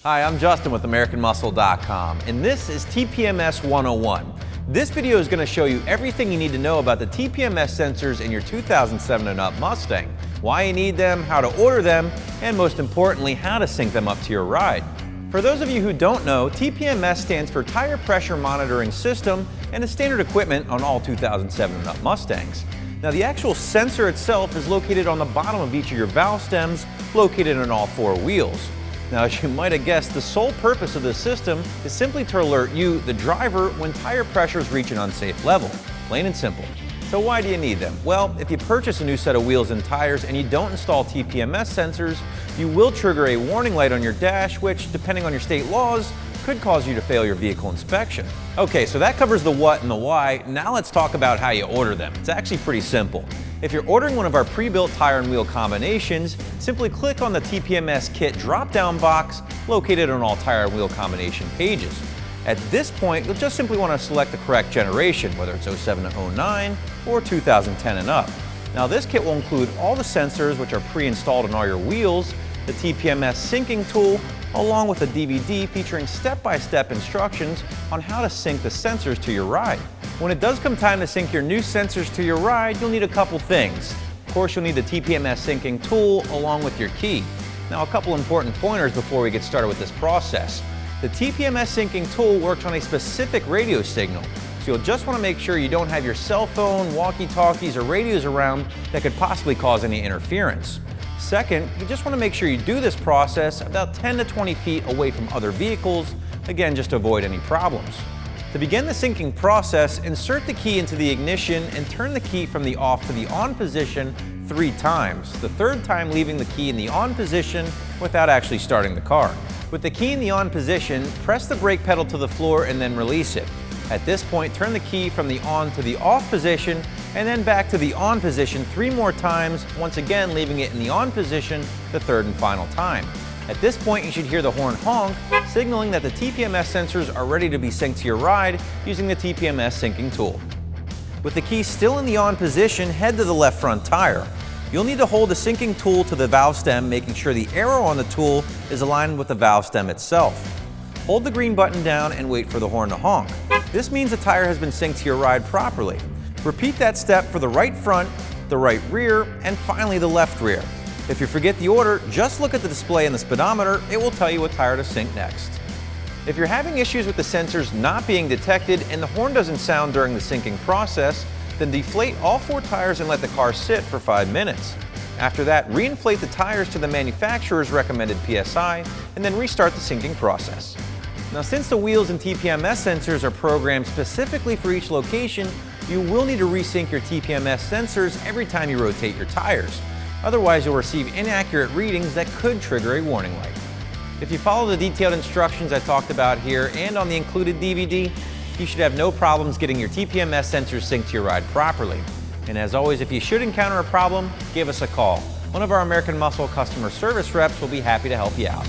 Hi, I'm Justin with AmericanMuscle.com, and this is TPMS 101. This video is going to show you everything you need to know about the TPMS sensors in your 2007 and up Mustang, why you need them, how to order them, and most importantly, how to sync them up to your ride. For those of you who don't know, TPMS stands for Tire Pressure Monitoring System and is standard equipment on all 2007 and up Mustangs. Now, the actual sensor itself is located on the bottom of each of your valve stems, located on all four wheels. Now, as you might have guessed, the sole purpose of this system is simply to alert you, the driver, when tire pressures reach an unsafe level. Plain and simple. So why do you need them? Well, if you purchase a new set of wheels and tires and you don't install TPMS sensors, you will trigger a warning light on your dash, which, depending on your state laws, could cause you to fail your vehicle inspection. Okay, so that covers the what and the why. Now let's talk about how you order them. It's actually pretty simple. If you're ordering one of our pre-built tire and wheel combinations, simply click on the TPMS kit drop-down box located on all tire and wheel combination pages. At this point, you'll just simply want to select the correct generation, whether it's 07 to 09 or 2010 and up. Now, this kit will include all the sensors which are pre-installed on all your wheels, the TPMS syncing tool, along with a DVD featuring step-by-step instructions on how to sync the sensors to your ride. When it does come time to sync your new sensors to your ride, you'll need a couple things. Of course, you'll need the TPMS syncing tool along with your key. Now, a couple important pointers before we get started with this process. The TPMS syncing tool works on a specific radio signal, so you'll just want to make sure you don't have your cell phone, walkie-talkies, or radios around that could possibly cause any interference. Second, you just want to make sure you do this process about 10 to 20 feet away from other vehicles, again, just to avoid any problems. To begin the syncing process, insert the key into the ignition and turn the key from the off to the on position 3 times, the third time leaving the key in the on position without actually starting the car. With the key in the on position, press the brake pedal to the floor and then release it. At this point, turn the key from the on to the off position and then back to the on position 3 more times, once again leaving it in the on position the third and final time. At this point, you should hear the horn honk, signaling that the TPMS sensors are ready to be synced to your ride using the TPMS syncing tool. With the key still in the on position, head to the left front tire. You'll need to hold the syncing tool to the valve stem, making sure the arrow on the tool is aligned with the valve stem itself. Hold the green button down and wait for the horn to honk. This means the tire has been synced to your ride properly. Repeat that step for the right front, the right rear, and finally the left rear. If you forget the order, just look at the display in the speedometer. It will tell you what tire to sync next. If you're having issues with the sensors not being detected and the horn doesn't sound during the syncing process, then deflate all 4 tires and let the car sit for 5 minutes. After that, reinflate the tires to the manufacturer's recommended PSI and then restart the syncing process. Now, since the wheels and TPMS sensors are programmed specifically for each location, you will need to resync your TPMS sensors every time you rotate your tires. Otherwise, you'll receive inaccurate readings that could trigger a warning light. If you follow the detailed instructions I talked about here and on the included DVD, you should have no problems getting your TPMS sensors synced to your ride properly. And as always, if you should encounter a problem, give us a call. One of our American Muscle customer service reps will be happy to help you out.